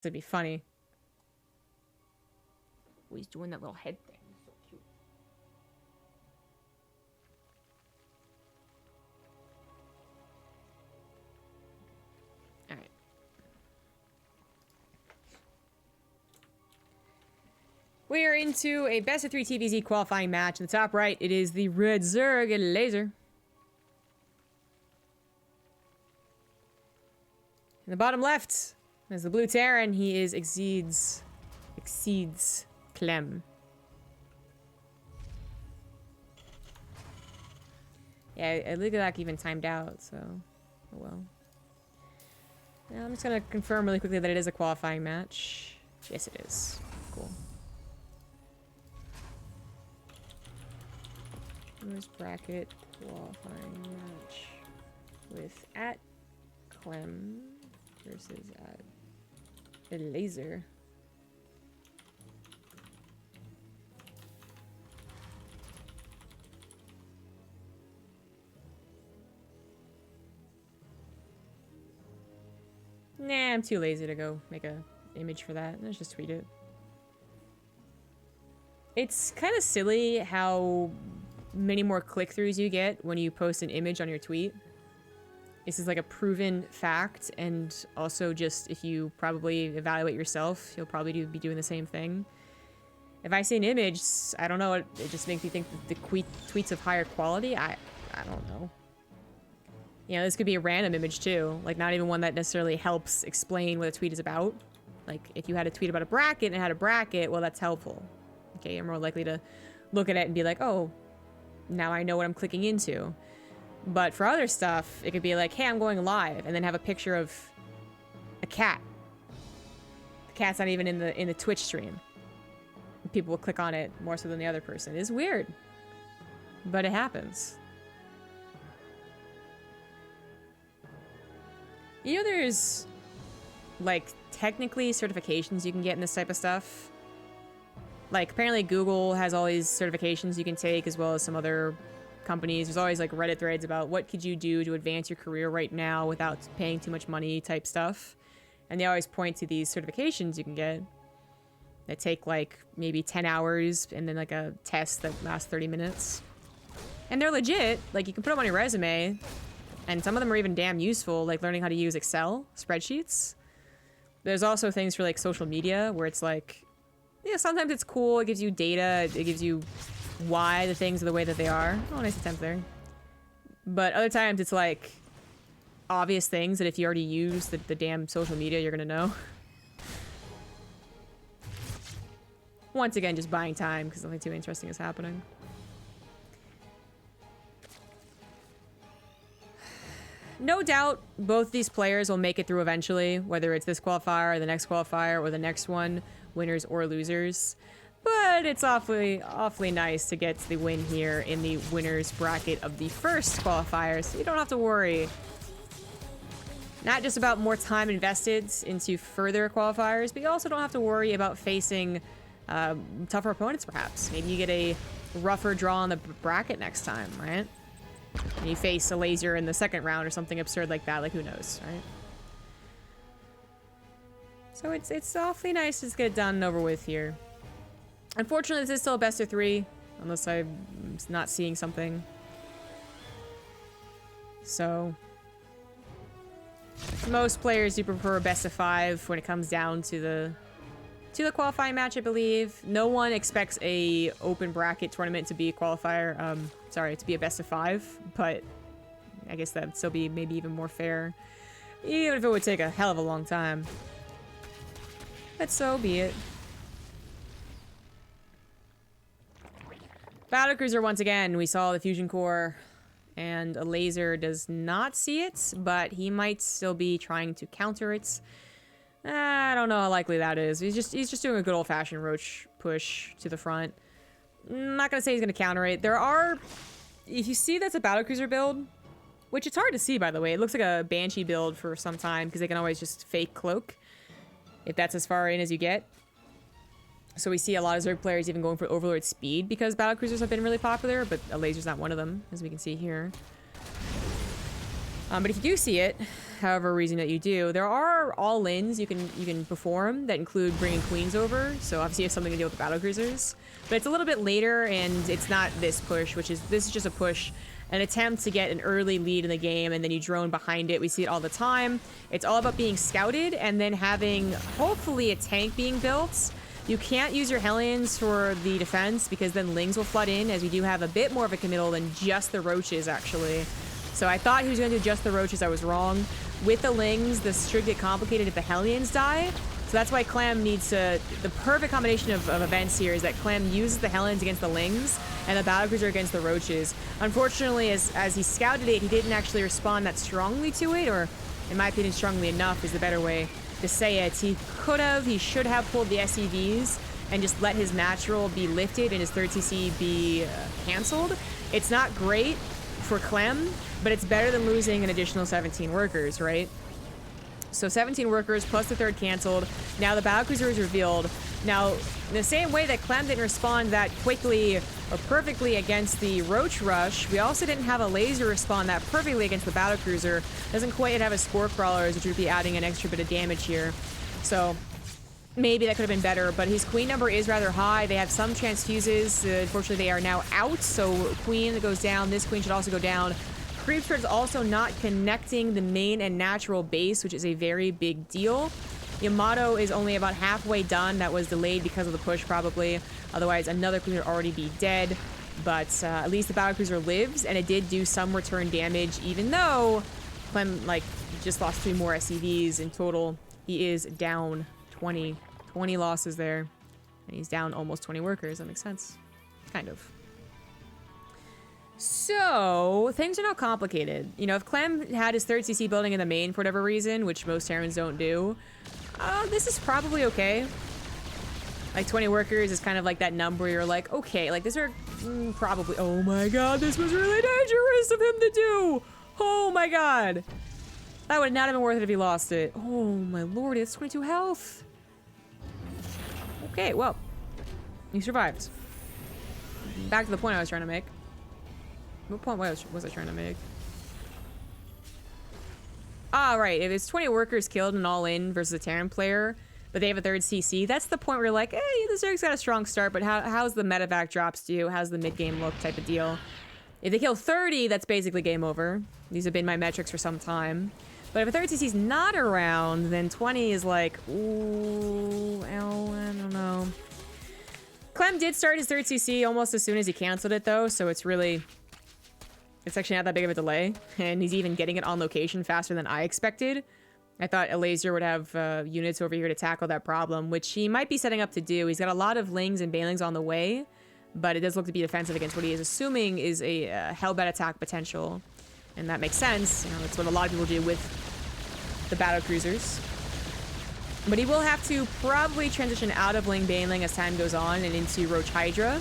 It'd be funny. Oh, he's doing that little head thing. So cute. All right. We are into a best of 3 TVZ qualifying match. In the top right, it is the Red Zerg Elazer. In the bottom left is the blue Terran. He is exceeds Clem. Yeah, look at that even timed out, so oh well. Now I'm just gonna confirm really quickly that it is a qualifying match. Yes, it is. Cool. Winners bracket qualifying match with @Clem versus @Elazer. Nah, I'm too lazy to go make a image for that. Let's just tweet it. It's kind of silly how many more click-throughs you get when you post an image on your tweet. This is like a proven fact, and also just if you probably evaluate yourself, you'll probably be doing the same thing. If I see an image, I don't know, it just makes me think that the tweets of higher quality. I don't know. You know, this could be a random image too, like not even one that necessarily helps explain what a tweet is about. Like if you had a tweet about a bracket and it had a bracket, well, that's helpful. Okay, you're more likely to look at it and be like, oh, now I know what I'm clicking into. But for other stuff, it could be like, hey, I'm going live, and then have a picture of a cat. The cat's not even in the Twitch stream. People will click on it more so than the other person. It's weird, but it happens. You know, there's like technically certifications you can get in this type of stuff. Like apparently Google has all these certifications you can take, as well as some other companies. There's always like Reddit threads about what could you do to advance your career right now without paying too much money type stuff. And they always point to these certifications you can get that take like maybe 10 hours and then like a test that lasts 30 minutes. And they're legit. Like you can put them on your resume, and some of them are even damn useful, like learning how to use Excel spreadsheets. There's also things for like social media where it's like, yeah, sometimes it's cool. It gives you data. It gives you why the things are the way that they are. Oh, nice attempt there. But other times it's like obvious things that if you already use the damn social media, you're gonna know. Once again, just buying time because nothing too interesting is happening. No doubt both these players will make it through eventually, whether it's this qualifier, or the next qualifier, or the next one, winners or losers. But it's awfully nice to get the win here in the winners bracket of the first qualifier, so you don't have to worry. Not just about more time invested into further qualifiers, but you also don't have to worry about facing tougher opponents, perhaps. Maybe you get a rougher draw on the bracket next time, right? And you face Elazer in the second round or something absurd like that, like who knows, right? So it's awfully nice to just get it done and over with here. Unfortunately, this is still a best of 3, unless I'm not seeing something. So most players do prefer a best of 5 when it comes down to the qualifying match, I believe. No one expects a open bracket tournament to be a qualifier. Sorry, to be a best of 5, but I guess that'd still be maybe even more fair, even if it would take a hell of a long time. But so be it. Battlecruiser once again. We saw the fusion core, and Elazer does not see it, but he might still be trying to counter it. I don't know how likely that is. He's just doing a good old-fashioned roach push to the front. I'm not gonna say he's gonna counter it. There are, if you see that's a battlecruiser build, which it's hard to see by the way. It looks like a Banshee build for some time because they can always just fake cloak if that's as far in as you get. So we see a lot of Zerg players even going for Overlord speed because battlecruisers have been really popular, but Elazer's not one of them, as we can see here. But if you do see it, however reason that you do, there are all-ins you can perform that include bringing queens over. So obviously you have something to deal with the battlecruisers. But it's a little bit later, and it's not this push, this is just a push, an attempt to get an early lead in the game, and then you drone behind it. We see it all the time. It's all about being scouted and then having, hopefully, a tank being built. You can't use your Hellions for the defense because then Lings will flood in, as we do have a bit more of a committal than just the Roaches, actually. So I thought he was going to do just the Roaches. I was wrong. With the Lings, this should get complicated if the Hellions die. So that's why Clem needs to... The perfect combination of events here is that Clem uses the Hellions against the Lings and the Battlecruiser against the Roaches. Unfortunately, as he scouted it, he didn't actually respond that strongly to it, or in my opinion, strongly enough is the better way to say it. He should have pulled the SCVs and just let his natural be lifted and his 3rd CC be cancelled. It's not great for Clem, but it's better than losing an additional 17 workers, right? So 17 workers plus the 3rd canceled. Now the Battlecruiser is revealed. Now, in the same way that Clem didn't respond that quickly or perfectly against the Roach Rush, we also didn't have Elazer respond that perfectly against the Battlecruiser. Doesn't quite yet have his Spore Crawlers, which would be adding an extra bit of damage here. So maybe that could have been better, but his queen number is rather high. They have some transfuses. Unfortunately, they are now out, so queen goes down. This queen should also go down. Creep Spread is also not connecting the main and natural base, which is a very big deal. Yamato is only about halfway done. That was delayed because of the push, probably. Otherwise, another queen would already be dead. But at least the Battlecruiser lives, and it did do some return damage, even though Clem, just lost 3 more SCVs in total. He is down 20 losses there, and he's down almost 20 workers. That makes sense. Kind of. So, things are now complicated. You know, if Clem had his 3rd CC building in the main for whatever reason, which most Terrans don't do, this is probably okay. 20 workers is kind of like that number where you're like, okay, these are probably... Oh my god, this was really dangerous of him to do! Oh my god! That would not have been worth it if he lost it. Oh my lord, it's 22 health! Okay, well, he survived. Back to the point I was trying to make. What point was I trying to make? Ah, right. If it's 20 workers killed and all in versus a Terran player, but they have a 3rd CC, that's the point where you're like, hey, the Zerg's got a strong start, but how's the medevac drops do? How's the mid-game look type of deal? If they kill 30, that's basically game over. These have been my metrics for some time. But if a 3rd CC's not around, then 20 is like, ooh, I don't know. Clem did start his 3rd CC almost as soon as he canceled it, though, so it's actually not that big of a delay, and he's even getting it on location faster than I expected. I thought Elazer would have units over here to tackle that problem, which he might be setting up to do. He's got a lot of Lings and Banelings on the way, but it does look to be defensive against what he is assuming is a Hellbat attack potential, and that makes sense. You know, that's what a lot of people do with the Battlecruisers. But he will have to probably transition out of Ling Baneling as time goes on and into Roach Hydra.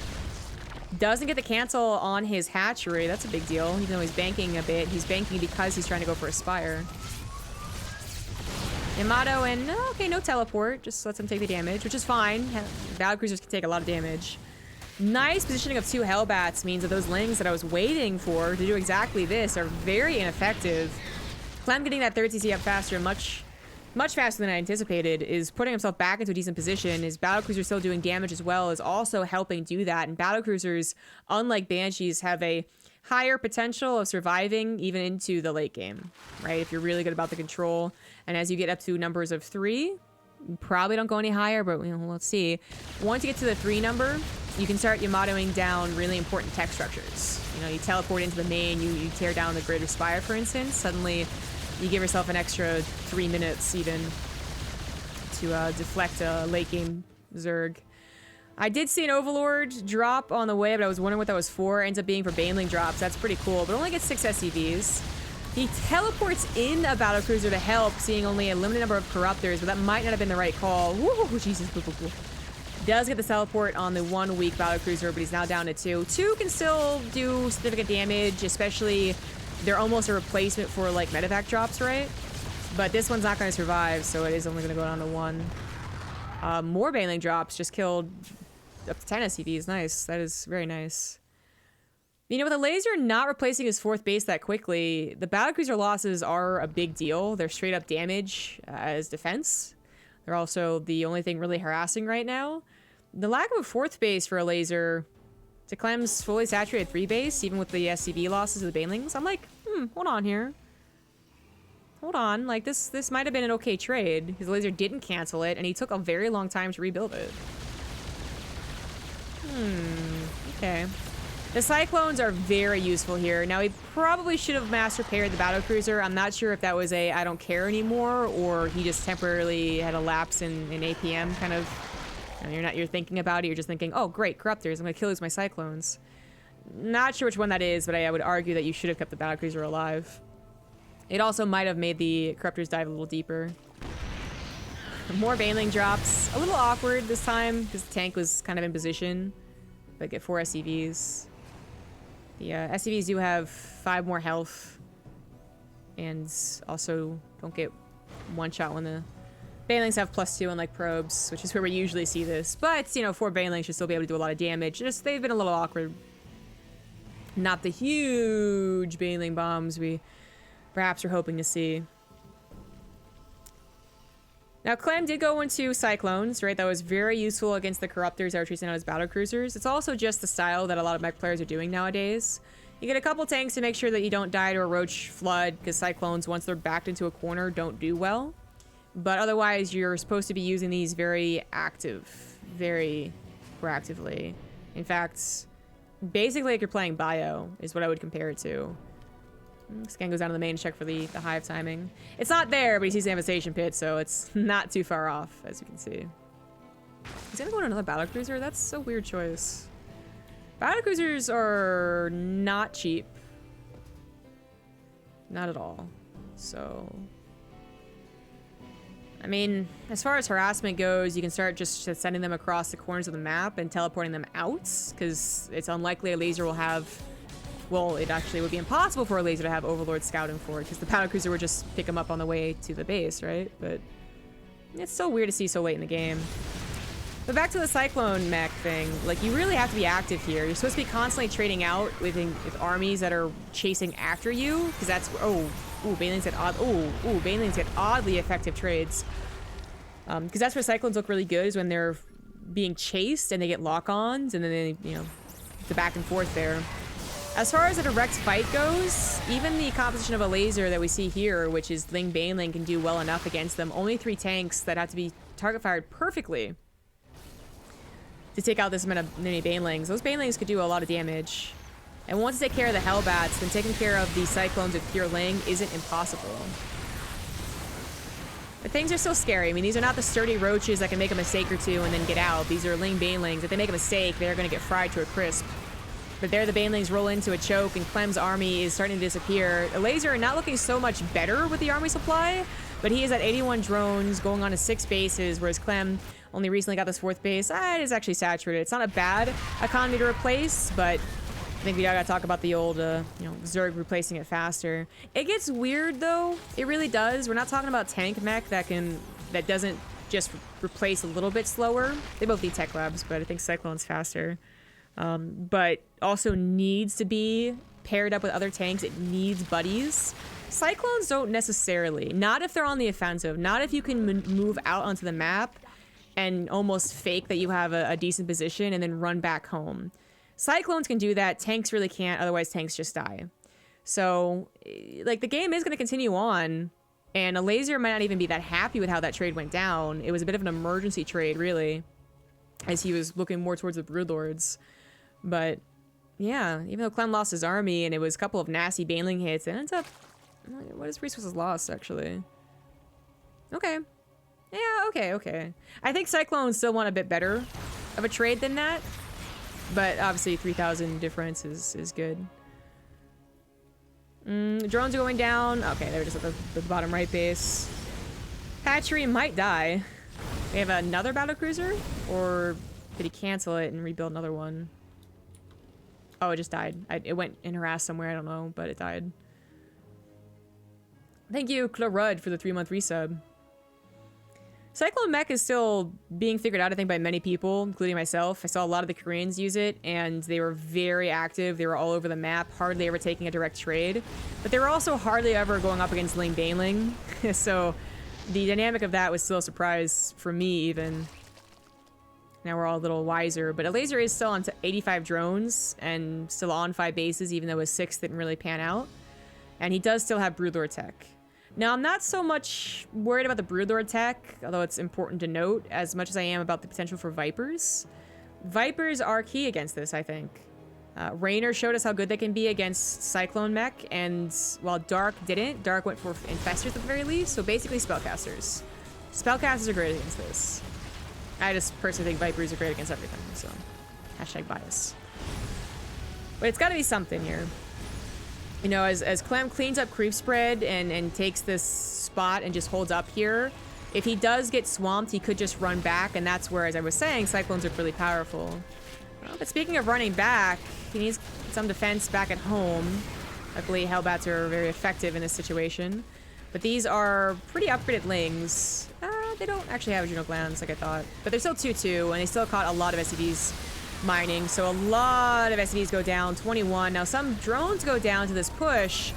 Doesn't get the cancel on his hatchery. That's a big deal. Even though he's banking a bit, he's banking because he's trying to go for a Spire. Yamato and... okay, no teleport. Just lets him take the damage, which is fine. Battlecruisers can take a lot of damage. Nice positioning of 2 Hellbats means that those Lings that I was waiting for to do exactly this are very ineffective. Clem getting that 3rd CC up faster, much faster than I anticipated, is putting himself back into a decent position. His Battlecruiser still doing damage as well is also helping do that. And Battlecruisers, unlike Banshees, have a higher potential of surviving even into the late game, right? If you're really good about the control. And as you get up to numbers of 3, you probably don't go any higher, but let's see. Once you get to the 3 number, you can start Yamatoing down really important tech structures. You know, you teleport into the main, you tear down the Greater Spire, for instance. Suddenly, you give yourself an extra 3 minutes even to deflect a late game Zerg. I did see an Overlord drop on the way, but I was wondering what that was for. It ends up being for Baneling drops. That's pretty cool, but only gets 6 SCVs. He teleports in a Battlecruiser to help, seeing only a limited number of Corruptors, but that might not have been the right call. Woo, Jesus, cool. Does get the teleport on the 1 weak Battlecruiser, but he's now down to 2. 2 can still do significant damage, especially they're almost a replacement for medevac drops, right? But this one's not going to survive, so it is only going to go down to 1. More Baneling drops, just killed up to 10 SCVs. Nice. That is very nice. You know, with a laser not replacing his 4th base that quickly, the battlecruiser losses are a big deal. They're straight up damage as defense. They're also the only thing really harassing right now. The lack of a 4th base for a laser to Clem's fully saturated 3 base, even with the SCV losses of the banelings, I'm like, hold on here. Hold on, like this might have been an okay trade. His laser didn't cancel it, and he took a very long time to rebuild it. Okay. The Cyclones are very useful here. Now, he probably should have master paired the battlecruiser. I'm not sure if that was a I don't care anymore, or he just temporarily had a lapse in APM kind of. And you're thinking about it, you're just thinking, oh great, corruptors, I'm gonna kill my Cyclones. Not sure which one that is, but I would argue that you should have kept the battlecruiser alive. It also might have made the corruptors dive a little deeper. More baneling drops. A little awkward this time because the tank was kind of in position. But get 4 SCVs. The SCVs do have 5 more health. And also don't get one shot when the banelings have +2 unlike probes, which is where we usually see this. But, you know, 4 banelings should still be able to do a lot of damage. Just, they've been a little awkward. Not the huge baneling bombs we perhaps are hoping to see. Now, Clem did go into Cyclones, right? That was very useful against the Corruptors that were chasing out as battlecruisers. It's also just the style that a lot of mech players are doing nowadays. You get a couple tanks to make sure that you don't die to a Roach Flood, because Cyclones, once they're backed into a corner, don't do well. But otherwise, you're supposed to be using these very very proactively. In fact, basically like you're playing Bio, is what I would compare it to. Scan goes down to the main to check for the hive timing. It's not there, but he sees the Devastation Pit, so it's not too far off, as you can see. He's gonna go to another battlecruiser? That's a weird choice. Battlecruisers are not cheap. Not at all. So... I mean, as far as harassment goes, you can start just sending them across the corners of the map and teleporting them out, because it's unlikely a laser will have... Well, it actually would be impossible for a laser to have Overlord scouting for it, because the battlecruiser would just pick him up on the way to the base, right? But it's so weird to see so late in the game. But back to the Cyclone mech thing, like, you really have to be active here. You're supposed to be constantly trading out with armies that are chasing after you, because that's... Banelings get oddly effective trades. Because that's where Cyclones look really good, is when they're being chased and they get lock-ons, and then they, you know, the back and forth there. As far as a direct fight goes, even the composition of a laser that we see here, which is Ling Baneling, can do well enough against them. Only 3 tanks that have to be target fired perfectly to take out this many Banelings. Those Banelings could do a lot of damage. And once you take care of the Hellbats, then taking care of the Cyclones with pure Ling isn't impossible. But things are still scary. I mean, these are not the sturdy roaches that can make a mistake or two and then get out. These are Ling Banelings. If they make a mistake, they're going to get fried to a crisp. But there the Banelings roll into a choke, and Clem's army is starting to disappear. Elazer not looking so much better with the army supply, but he is at 81 drones, going on to 6 bases, whereas Clem only recently got this 4th base. It is actually saturated. It's not a bad economy to replace, but I think we gotta talk about the old, Zerg replacing it faster. It gets weird, though. It really does. We're not talking about tank mech that doesn't just replace a little bit slower. They both need tech labs, but I think Cyclone's faster. But also needs to be paired up with other tanks. It needs buddies. Cyclones don't necessarily. Not if they're on the offensive. Not if you can move out onto the map and almost fake that you have a decent position and then run back home. Cyclones can do that. Tanks really can't. Otherwise, tanks just die. So, like, the game is going to continue on. And Elazer might not even be that happy with how that trade went down. It was a bit of an emergency trade, really, as he was looking more towards the Broodlords. But, yeah, even though Clem lost his army and it was a couple of nasty Baneling hits, it ends up... What is resources lost, actually? Okay. Yeah, okay. I think Cyclones still want a bit better of a trade than that. But, obviously, 3,000 difference is good. Drones are going down. Okay, they were just at the bottom right base. Hatchery might die. They have another battlecruiser? Or did he cancel it and rebuild another one? Oh, it just died. It went and harassed somewhere, I don't know, but it died. Thank you, Clarud, for the 3-month resub. Cyclone Mech is still being figured out, I think, by many people, including myself. I saw a lot of the Koreans use it, and they were very active. They were all over the map, hardly ever taking a direct trade. But they were also hardly ever going up against Ling Baneling. So the dynamic of that was still a surprise for me, even. Now we're all a little wiser. But Elazer is still on 85 drones and still on 5 bases, even though his 6 didn't really pan out. And he does still have Broodlord tech. Now, I'm not so much worried about the Broodlord tech, although it's important to note, as much as I am about the potential for Vipers. Vipers are key against this, I think. Raynor showed us how good they can be against Cyclone Mech, and while Dark didn't, Dark went for Infestors at the very least, so basically Spellcasters. Spellcasters are great against this. I just personally think Vipers are great against everything, so hashtag bias. But it's got to be something here. You know, as Clem cleans up creep spread and takes this spot and just holds up here, if he does get swamped, he could just run back, and that's where, as I was saying, Cyclones are really powerful. But speaking of running back, he needs some defense back at home. Luckily, Hellbats are very effective in this situation. But these are pretty upgraded Lings. They don't actually have adrenal glands like I thought. But they're still 2-2, and they still caught a lot of SCVs mining, so a lot of SCVs go down. 21. Now some drones go down to this push,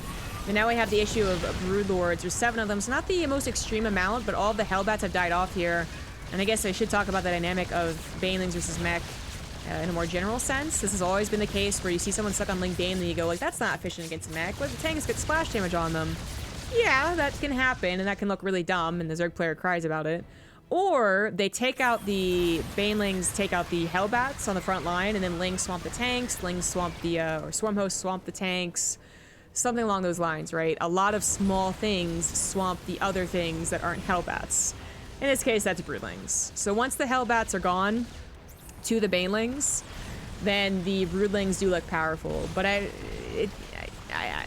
and now we have the issue of Broodlords. There's 7 of them, so not the most extreme amount, but all of the Hellbats have died off here. And I guess I should talk about the dynamic of Banelings versus Mech in a more general sense. This has always been the case where you see someone stuck on Ling Baneling, you go like, that's not efficient against Mech. But the tanks get splash damage on them. Yeah, that can happen, and that can look really dumb, and the Zerg player cries about it. Or they take out the Banelings, take out the Hellbats on the front line, and then Lings swamp the tanks, Lings swamp the, or Swarmhosts swamp the tanks. Something along those lines, right? A lot of small things swamp the other things that aren't Hellbats. In this case, that's Broodlings. So once the Hellbats are gone to the Banelings, then the Broodlings do look powerful. But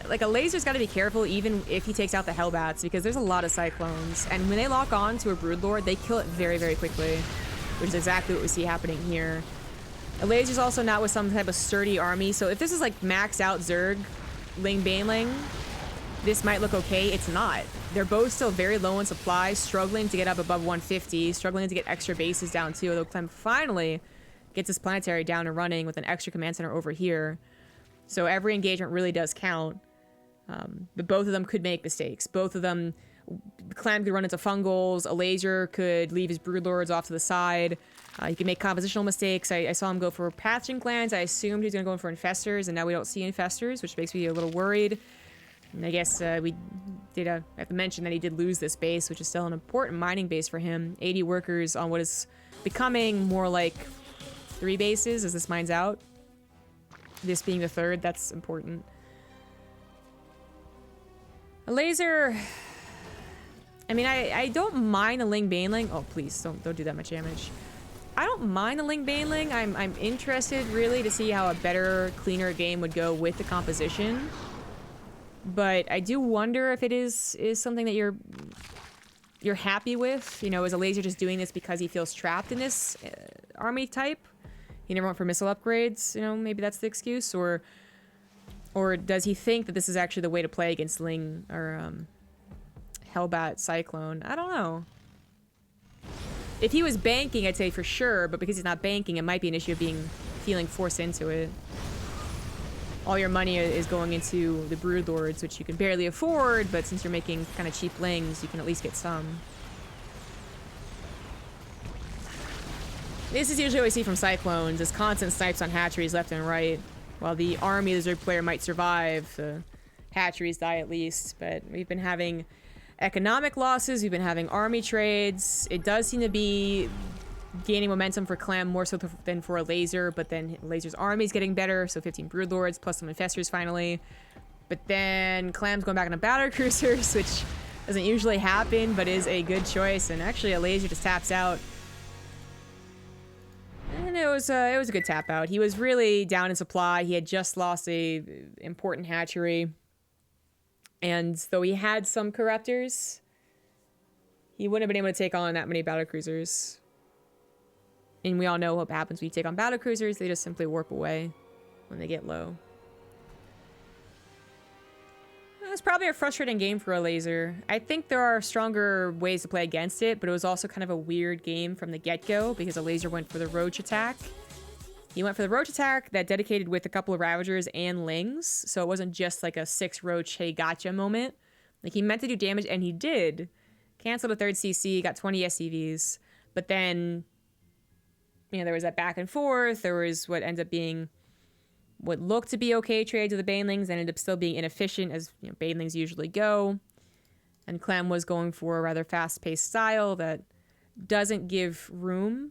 like, Elazer's got to be careful even if he takes out the Hellbats, because there's a lot of Cyclones, and when they lock on to a Broodlord, they kill it very, very quickly, which is exactly what we see happening here. Elazer's also not with some type of sturdy army, so if this is like maxed out Zerg, Ling Baneling, this might look okay. It's not. They're both still very low in supply, struggling to get up above 150, struggling to get extra bases down too, although Clem finally gets his planetary down and running with an extra command center over here. So every engagement really does count. But both of them could make mistakes. Both of them, Clem could run into fungals, Elazer could leave his Broodlords off to the side. He could make compositional mistakes. I saw him go for pathogen glands. I assumed he was going to go in for infestors, and now we don't see infestors, which makes me a little worried. And I guess we did have to mention that he did lose this base, which is still an important mining base for him. 80 workers on what is becoming more like 3 bases as this mines out. This being the 3rd, that's important. Elazer, I mean, I don't mind a Ling Baneling. Oh, please, don't do that much damage. I don't mind a Ling Baneling. I'm interested, really, to see how a better, cleaner game would go with the composition. But I do wonder if it is something that you're happy with. You know, is Elazer just doing this because he feels trapped in this army type? He never went for missile upgrades, you know, maybe that's the excuse, or does he think that this is actually the way to play against Ling or Hellbat Cyclone? I don't know. If he was banking, I'd say for sure, but because he's not banking, it might be an issue of feeling forced into it. All your money is going into the Broodlords, which you can barely afford, but since you're making kind of cheap Lings, you can at least get some. This is usually what we see from Cyclones, is constant snipes on hatcheries left and right. While the army of the Zerg player might survive, the hatcheries die at least. But we've been having economic losses, we've been having army trades. It does seem to be gaining momentum for Clem more so than for Elazer, but then Elazer's army is getting better, so 15 Broodlords plus some Infestors finally. But then Clem's going back on a battle cruisers, which doesn't usually happen, but is a good choice. And actually, Elazer just taps out. And it was a good tap out. He was really down in supply. He had just lost a important hatchery. And though he had some Corruptors, he wouldn't have been able to take on that many battlecruisers. And we all know what happens when you take on battlecruisers. They just simply warp away when they get low. was probably a frustrating game for Elazer. I think there are stronger ways to play against it, but it was also kind of a weird game from the get-go because Elazer went for the Roach attack. He went for the Roach attack that dedicated with a couple of Ravagers and Lings, so it wasn't just like a 6 Roach, hey, gotcha moment. Like, he meant to do damage, and he did. Canceled a 3rd CC, got 20 SCVs, but then, you know, there was that back and forth. There was what ended up being what looked to be okay trades of the Banelings, ended up still being inefficient, as you know, Banelings usually go. And Clem was going for a rather fast-paced style that doesn't give room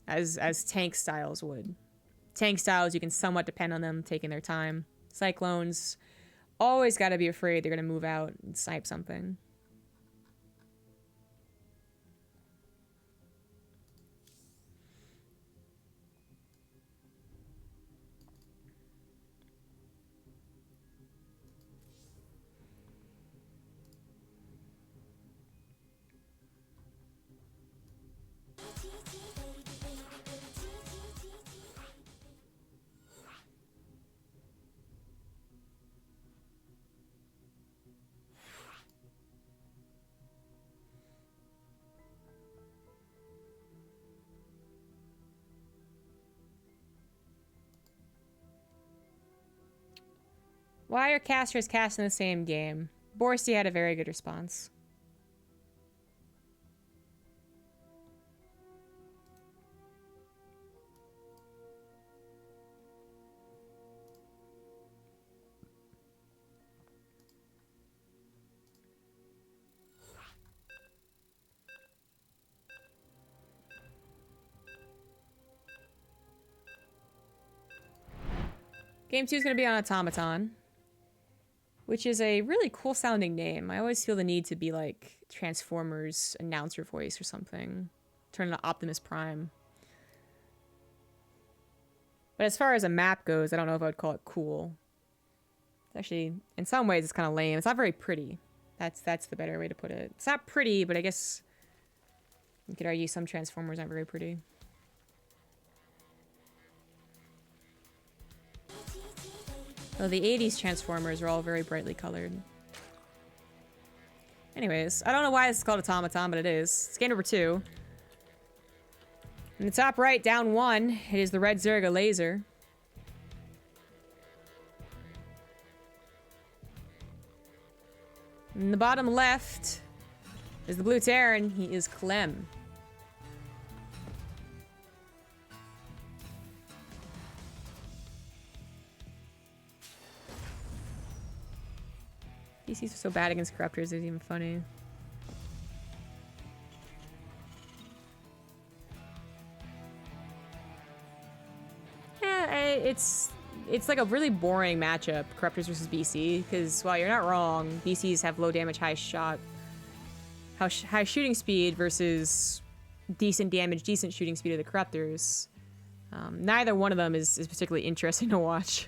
as tank styles would. Tank styles, you can somewhat depend on them taking their time. Cyclones, always got to be afraid they're going to move out and snipe something. Why are casters cast in the same game? Borsty had a very good response. Game 2 is going to be on Automaton, which is a really cool sounding name. I always feel the need to be like Transformers announcer voice or something. Turn into Optimus Prime. But as far as a map goes, I don't know if I would call it cool. Actually, in some ways, it's kind of lame. It's not very pretty. That's the better way to put it. It's not pretty, but I guess you could argue some Transformers aren't very pretty. Well, the 80s Transformers are all very brightly colored. Anyways, I don't know why this is called Automaton, but it is. It's game number 2. In the top right, down 1, it is the red Zerg Elazer. In the bottom left is the blue Terran. He is Clem. DCs are so bad against corruptors, it's even funny. Yeah, it's like a really boring matchup, corruptors versus BC, because while you're not wrong, BCs have low damage, high shooting speed versus decent damage, decent shooting speed of the corruptors. Neither one of them is particularly interesting to watch.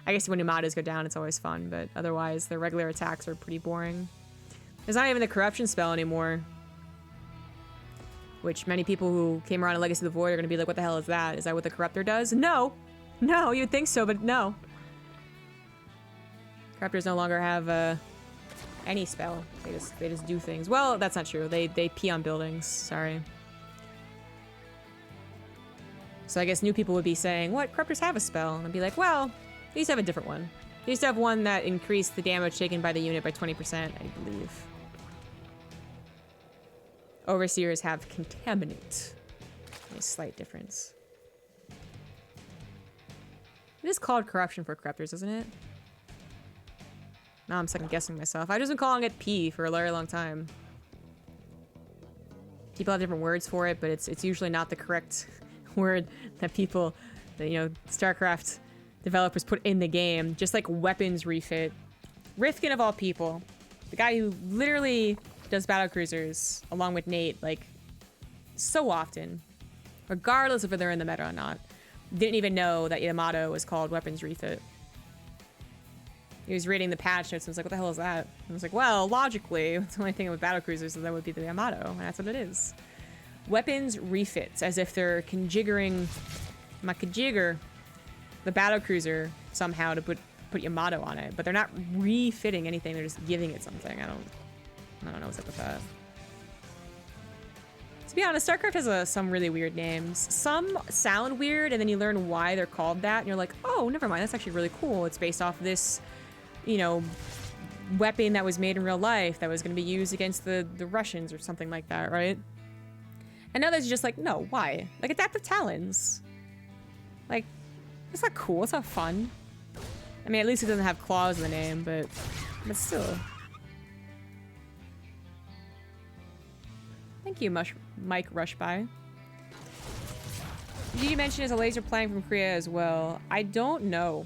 I guess when Yamadas go down, it's always fun, but otherwise, their regular attacks are pretty boring. There's not even the corruption spell anymore, which many people who came around in Legacy of the Void are going to be like, what the hell is that? Is that what the Corruptor does? No! No, you'd think so, but no. Corruptors no longer have any spell. They just do things. Well, that's not true. They pee on buildings. Sorry. So I guess new people would be saying, what? Corruptors have a spell. And I'd be like, well, they used to have a different one. They used to have one that increased the damage taken by the unit by 20%, I believe. Overseers have Contaminate. A slight difference. It is called Corruption for Corruptors, isn't it? Now I'm second guessing myself. I've just been calling it P for a very long time. People have different words for it, but it's usually not the correct word that people, you know, StarCraft developers put in the game. Just like weapons refit. Rifkin of all people, the guy who literally does battlecruisers along with Nate, like, so often, regardless of if they're in the meta or not, didn't even know that Yamato was called weapons refit. He was reading the patch notes and was like, what the hell is that? And I was like, well, logically, the only thing with battlecruisers is that would be the Yamato, and that's what it is. Weapons refits, as if they're conjiggering the battlecruiser somehow to put put Yamato on it, but they're not refitting anything. They're just giving it something. I don't know what's up with that. To be honest, StarCraft has some really weird names. Some sound weird, and then you learn why they're called that, and you're like, oh, never mind. That's actually really cool. It's based off this, you know, weapon that was made in real life that was going to be used against the Russians or something like that, right? And others are just like, no, why? Like, Adaptive Talons. Like, it's not cool. It's not fun. I mean, at least it doesn't have claws in the name, but still. Thank you, Mike Rushby. Did you mention is Elazer playing from Korea as well? I don't know.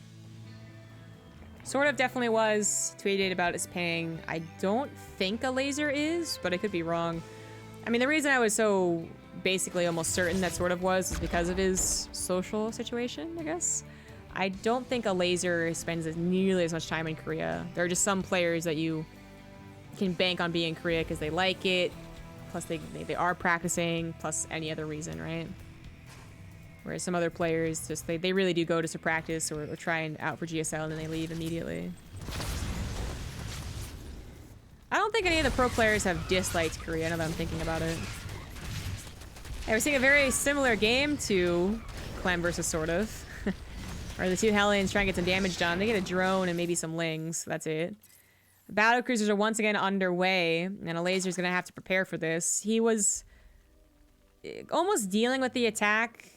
Sort of definitely was tweeted about his paying. I don't think Elazer is, but I could be wrong. I mean, the reason I was so basically almost certain that sort of was is because of his social situation, I guess. I don't think Elazer spends nearly as much time in Korea. There are just some players that you can bank on being in Korea because they like it, plus they are practicing, plus any other reason, right? Whereas some other players, just they really do go to practice or try and out for GSL and then they leave immediately. I don't think any of the pro players have disliked Korea, now that I'm thinking about it. I was seeing a very similar game to Clem versus sort of. Where the two Hellions try and get some damage done. They get a drone and maybe some Lings. That's it. The battle cruisers are once again underway, and Elazer's gonna have to prepare for this. He was almost dealing with the attack.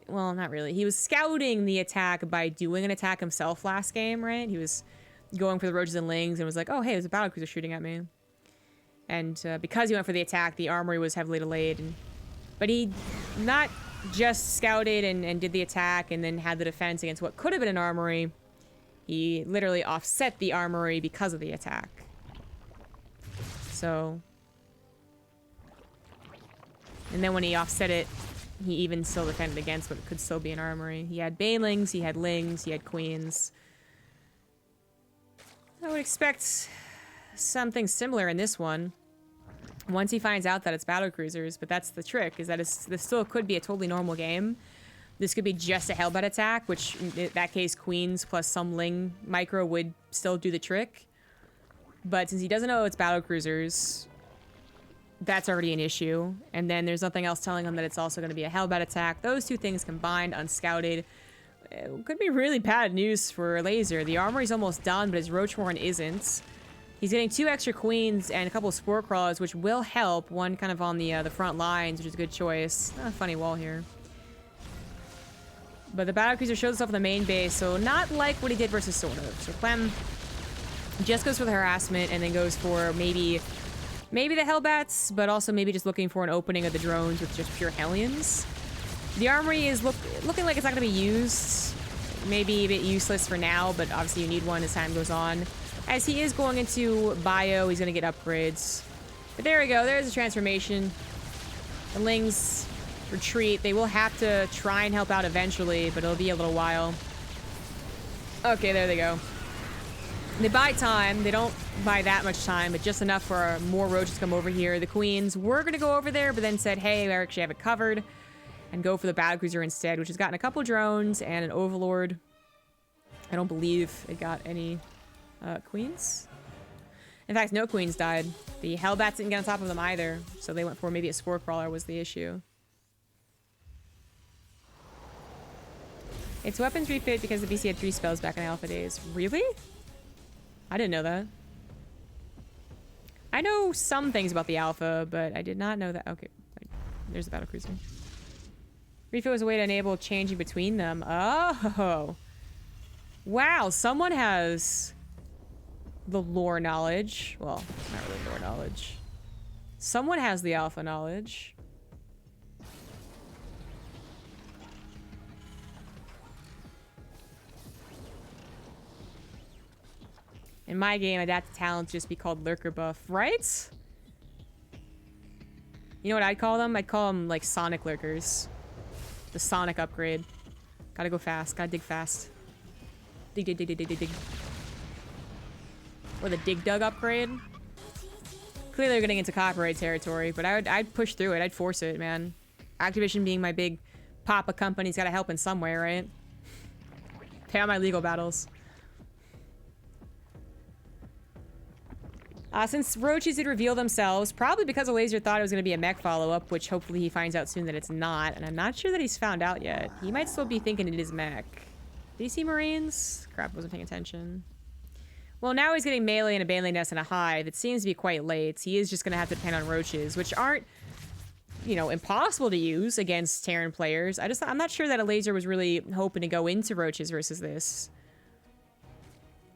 Well, not really. He was scouting the attack by doing an attack himself last game, right? He was going for the Roaches and Lings and was like, oh, hey, there's a battle cruiser shooting at me. And because he went for the attack, the armory was heavily delayed. But he not just scouted and did the attack and then had the defense against what could have been an armory. He literally offset the armory because of the attack. So... And then when he offset it, he even still defended against what could still be an armory. He had Banelings, he had Lings, he had Queens. I would expect something similar in this one. Once he finds out that it's battle cruisers, but that's the trick, is that this still could be a totally normal game. This could be just a Hellbat attack, which in that case, Queens plus some Ling micro would still do the trick. But since he doesn't know it's battle cruisers, that's already an issue. And then there's nothing else telling him that it's also going to be a Hellbat attack. Those two things combined, unscouted, it could be really bad news for Elazer. The armory's almost done, but his Roachhorn isn't. He's getting 2 extra Queens and a couple of Spore Crawlers, which will help. One kind of on the front lines, which is a good choice. Not a funny wall here. But the Battlecruiser shows itself in the main base, so not like what he did versus Sort of. So Clem just goes for the harassment and then goes for maybe the Hellbats, but also maybe just looking for an opening of the drones with just pure Hellions. The armory is looking like it's not going to be used. Maybe a bit useless for now, but obviously you need one as time goes on. As he is going into bio, he's going to get upgrades. But there we go. There's a transformation. The Lings retreat. They will have to try and help out eventually, but it'll be a little while. Okay, there they go. They buy time. They don't buy that much time, but just enough for more roaches to come over here. The Queens were going to go over there, but then said, hey, we actually have it covered, and go for the battlecruiser instead, which has gotten a couple drones and an Overlord. I don't believe it got any Queens. In fact, no Queens died. The Hellbats didn't get on top of them either, so they went for maybe a Spore Crawler was the issue. Its weapons refit because the BC had 3 spells back in the alpha days. Really? I didn't know that. I know some things about the alpha, but I did not know that. Okay, there's the battlecruiser. Refit was a way to enable changing between them. Oh. Wow, someone has the lore knowledge. Well, not really lore knowledge. Someone has the alpha knowledge. In my game, adaptive talents just be called lurker buff, right? You know what I'd call them? I'd call them like Sonic lurkers. The Sonic upgrade. Gotta go fast. Gotta dig fast. Dig, dig, dig, dig, dig, dig, dig. Or the Dig Dug upgrade. Clearly, they're getting into copyright territory, but I'd push through it. I'd force it, man. Activision being my big papa company's gotta help in some way, right? Pay all my legal battles. Since roaches did reveal themselves, probably because Elazer thought it was going to be a mech follow-up, which hopefully he finds out soon that it's not, and I'm not sure that he's found out yet. He might still be thinking it is mech. Did he see Marines? Crap, I wasn't paying attention. Well, now he's getting melee and a Baneling Nest and a hive. It seems to be quite late. He is just going to have to depend on roaches, which aren't, you know, impossible to use against Terran players. I'm not sure that Elazer was really hoping to go into roaches versus this.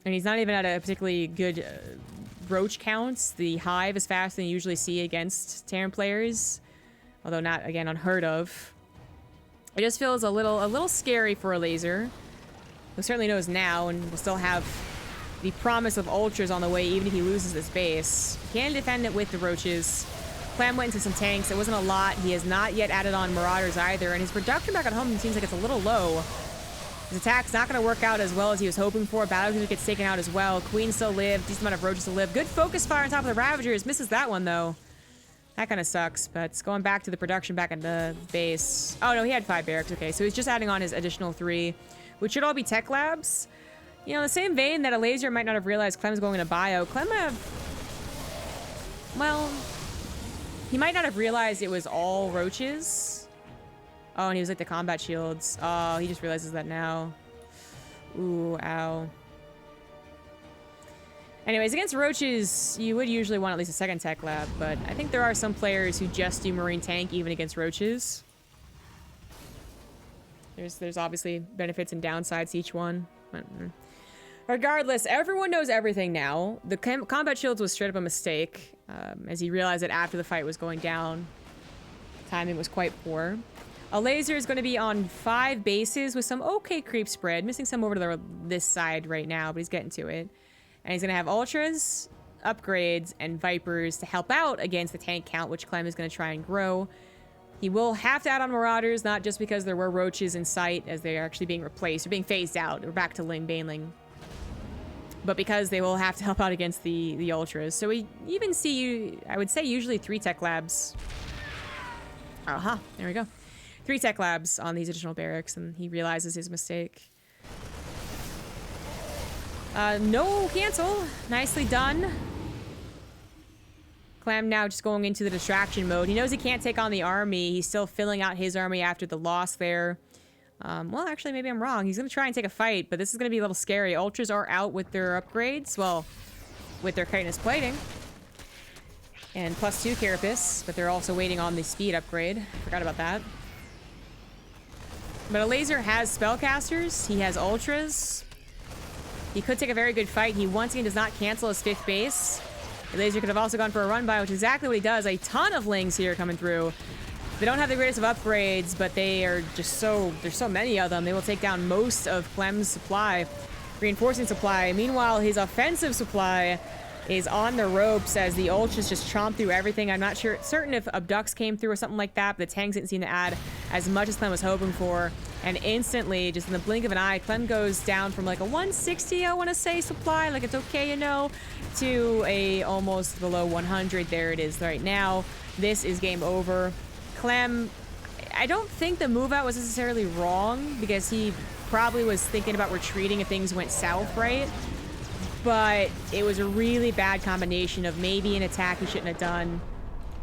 And he's not even at a particularly good roach counts. The hive is faster than you usually see against Terran players, although not, again, unheard of. It just feels a little scary for Elazer, who certainly knows now and will still have the promise of ultras on the way even if he loses this base. He can defend it with the roaches. Clem went into some tanks. It wasn't a lot. He has not yet added on Marauders either, and his production back at home seems like it's a little low. His attack's not going to work out as well as he was hoping for. Battlecruiser gets taken out as well. Queen still lived. Decent amount of roaches to live. Good focus fire on top of the Ravagers. Misses that one, though. That kind of sucks, but it's going back to the production back at the base. Oh, no, he had 5 barracks. Okay, so he's just adding on his additional 3, which should all be tech labs. You know, in the same vein that Elazer might not have realized Clem's going into bio, Clem well, he might not have realized it was all roaches. Oh, and he was like the combat shields. Oh, he just realizes that now. Ooh, ow. Anyways, against roaches, you would usually want at least a second tech lab, but I think there are some players who just do marine tank even against roaches. There's obviously benefits and downsides to each one. But, regardless, everyone knows everything now. The combat shields was straight up a mistake, as he realized that after the fight was going down. Timing was quite poor. Elazer is going to be on 5 bases with some okay creep spread. Missing some over to this side right now, but he's getting to it. And he's going to have ultras, upgrades, and vipers to help out against the tank count, which Clem is going to try and grow. He will have to add on Marauders, not just because there were roaches in sight as they are actually being replaced or being phased out. We're back to Baneling. But because they will have to help out against the ultras. So we even see, I would say, usually 3 tech labs. Aha, there we go. 3 tech labs on these additional barracks, and he realizes his mistake. No cancel. Nicely done. Clem now just going into the distraction mode. He knows he can't take on the army. He's still filling out his army after the loss there. Well, actually, maybe I'm wrong. He's going to try and take a fight, but this is going to be a little scary. Ultras are out with their upgrades. Well, with their chitinous plating. And +2 carapace, but they're also waiting on the speed upgrade. Forgot about that. But Elazer has spellcasters. He has ultras. He could take a very good fight. He once again does not cancel his 5th base. Elazer could have also gone for a run by, which is exactly what he does. A ton of lings here coming through. They don't have the greatest of upgrades, but they are just so... There's so many of them. They will take down most of Clem's supply. Reinforcing supply. Meanwhile, his offensive supply is on the ropes as the ultras just chomp through everything. I'm not certain if abducts came through or something like that, but the tanks didn't seem to add as much as Clem was hoping for. And instantly, just in the blink of an eye, Clem goes down from like a 160, I want to say, supply, like it's okay, you know, to a almost below 100. There it is right now. This is game over. Clem, I don't think the move out was necessarily wrong because he probably was thinking about retreating if things went south, right? But it was a really bad combination of maybe an attack he shouldn't have done,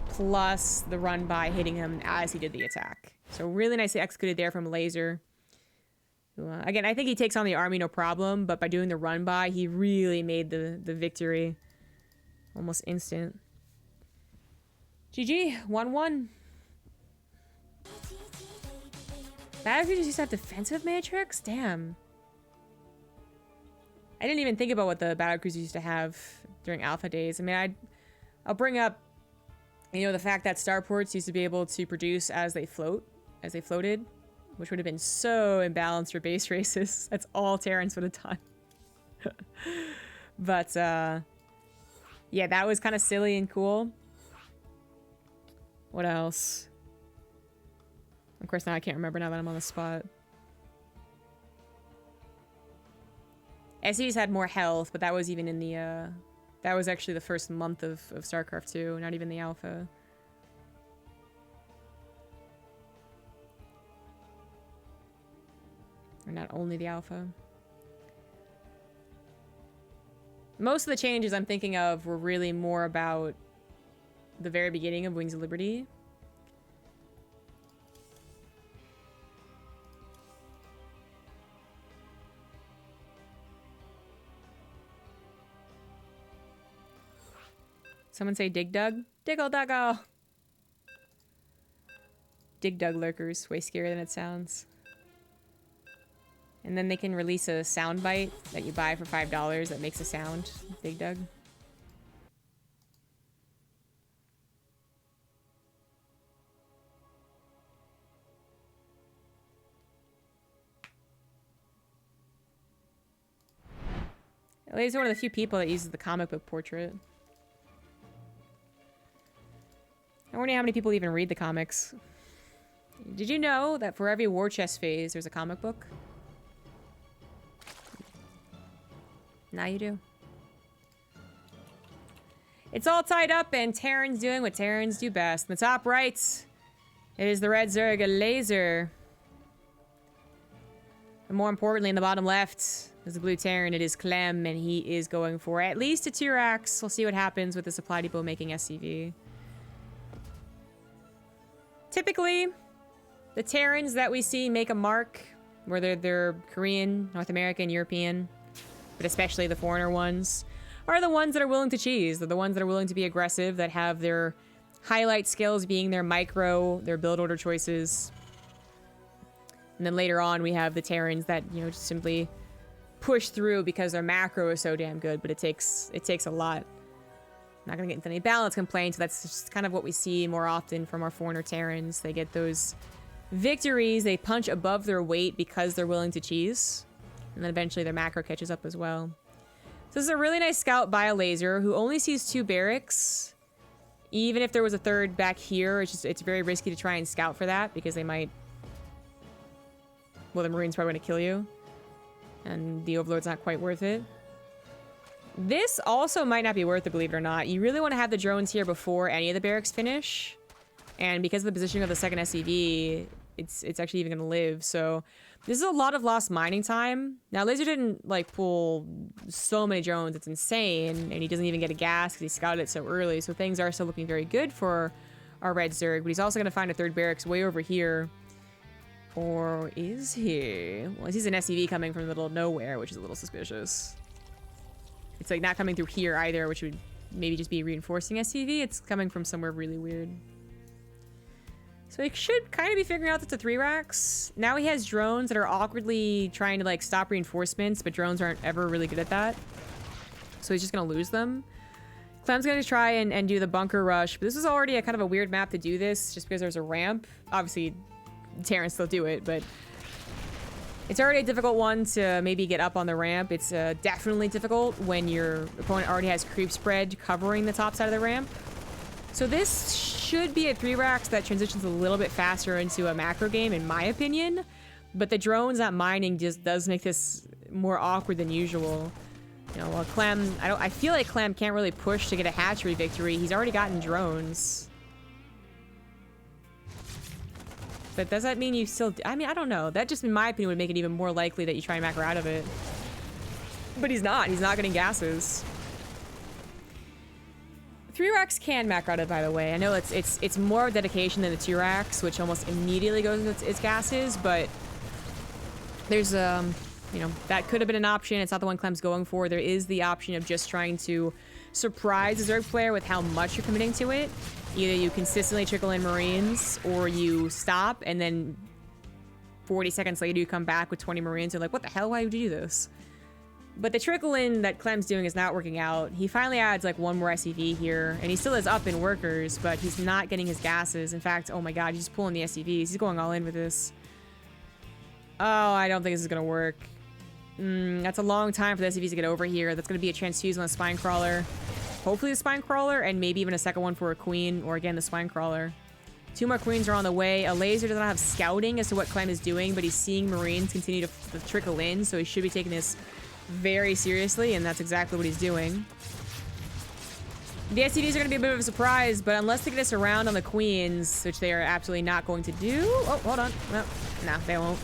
plus the run by hitting him as he did the attack. So really nicely executed there from Elazer. Again, I think he takes on the army no problem, but by doing the run by, he really made the victory almost instant. GG, 1-1. Battlecruisers used to have defensive matrix? Damn. I didn't even think about what the battlecruisers used to have during alpha days. I mean, I'll bring up, you know, the fact that starports used to be able to produce as they floated, which would have been so imbalanced for base races. That's all Terrans would have done. But, yeah, that was kind of silly and cool. What else? Of course, now I can't remember now that I'm on the spot. SCs had more health, but that was even in the, that was actually the first month of StarCraft 2, not even the alpha. Or not only the alpha. most of the changes I'm thinking of were really more about the very beginning of Wings of Liberty. Someone say Dig Dug? Diggle Duggle! Dig Dug lurkers, way scarier than it sounds. And then they can release a sound bite that you buy for $5 that makes a sound. Dig Dug. Elazer one of the few people that uses the comic book portrait. I wonder how many people even read the comics. Did you know that for every war chest phase, there's a comic book? Now you do. It's all tied up and Terran's doing what Terrans do best. In the top right, it is the red Zerg Elazer. And more importantly, in the bottom left is the blue Terran. It is Clem, and he is going for at least a 2-rax. We'll see what happens with the supply depot making SCV. Typically, the Terrans that we see make a mark, whether they're Korean, North American, European, but especially the foreigner ones, are the ones that are willing to cheese. They're the ones that are willing to be aggressive, that have their highlight skills being their micro, their build order choices. And then later on, we have the Terrans that, you know, just simply push through because their macro is so damn good, but it takes a lot. Not gonna get into any balance complaints. That's just kind of what we see more often from our foreigner Terrans. They get those victories. They punch above their weight because they're willing to cheese. And then eventually their macro catches up as well. So this is a really nice scout by Elazer who only sees 2 barracks. Even if there was a third back here, it's very risky to try and scout for that because they might... Well, the Marine's probably going to kill you. And the Overlord's not quite worth it. This also might not be worth it, believe it or not. You really want to have the drones here before any of the barracks finish. And because of the positioning of the second SCV, it's actually even going to live. So this is a lot of lost mining time. Now, Elazer didn't, like, pull so many drones. It's insane. And he doesn't even get a gas because he scouted it so early. So things are still looking very good for our red Zerg. But he's also going to find a third barracks way over here. Or is he? Well, he's an SCV coming from the middle of nowhere, which is a little suspicious. It's like not coming through here either, which would maybe just be reinforcing SCV. It's coming from somewhere really weird. So he should kind of be figuring out that the 3-rax. Now he has drones that are awkwardly trying to like stop reinforcements, but drones aren't ever really good at that. So he's just gonna lose them. Clem's gonna try and do the bunker rush, but this is already a kind of a weird map to do this just because there's a ramp. Obviously, Terrans still do it, but it's already a difficult one to maybe get up on the ramp. It's definitely difficult when your opponent already has creep spread covering the top side of the ramp. So this should be a 3-rax that transitions a little bit faster into a macro game, in my opinion. But the drones not mining just does make this more awkward than usual. You know, well, Clem, I feel like Clem can't really push to get a hatchery victory. He's already gotten drones. But does that mean you still... I mean, I don't know. That just, in my opinion, would make it even more likely that you try and macro out of it. But he's not. He's not getting gases. 3-rax can macro out of it, by the way. I know it's more dedication than the 2-rax, which almost immediately goes into its gases, but there's, you know, that could have been an option. It's not the one Clem's going for. There is the option of just trying to surprise the Zerg player with how much you're committing to it. Either you consistently trickle in Marines, or you stop, and then 40 seconds later you come back with 20 Marines. You're like, what the hell? Why would you do this? But the trickle in that Clem's doing is not working out. He finally adds like 1 more SCV here, and he still is up in workers, but he's not getting his gases. In fact, oh my god, he's just pulling the SCVs. He's going all in with this. Oh, I don't think this is gonna work. That's a long time for the SCVs to get over here. That's gonna be a transfuse on the spine crawler. Hopefully the spine crawler, and maybe even a second one for a queen, or again the spine crawler. 2 more queens are on the way. Elazer does not have scouting as to what Clem is doing, but he's seeing Marines continue to trickle in, so he should be taking this very seriously, and that's exactly what he's doing. The SCVs are going to be a bit of a surprise, but unless they get us around on the queens, which they are absolutely not going to do... Oh, hold on. No, they won't.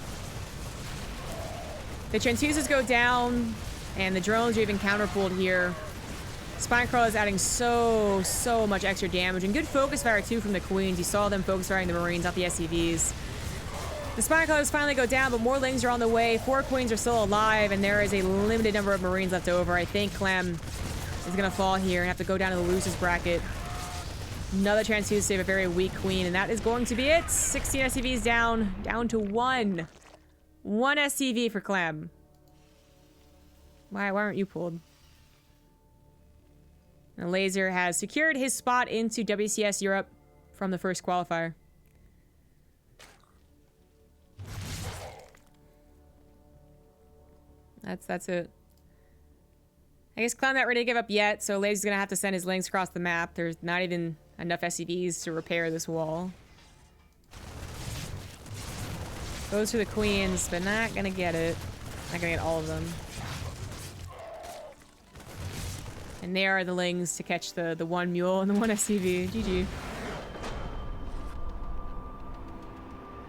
The transfuses go down, and the drones are even counterpulled here. Spinecrawler is adding so much extra damage, and good focus fire too from the Queens. You saw them focus firing the Marines, not the SCVs. The Spinecrawlers finally go down, but more Lings are on the way. 4 Queens are still alive, and there is a limited number of Marines left over. I think Clem is gonna fall here and have to go down to the losers bracket. Another chance to save a very weak Queen, and that is going to be it. 16 SCVs down to 1. 1 SCV for Clem. Why aren't you pulled? Elazer has secured his spot into WCS Europe from the first qualifier. That's it. I guess Clem not ready to give up yet, so Elazer's gonna have to send his Lings across the map. There's not even enough SCVs to repair this wall. Goes for the Queens, but not gonna get it. Not gonna get all of them. And there are the Lings to catch the 1 mule and the 1 SCV. GG.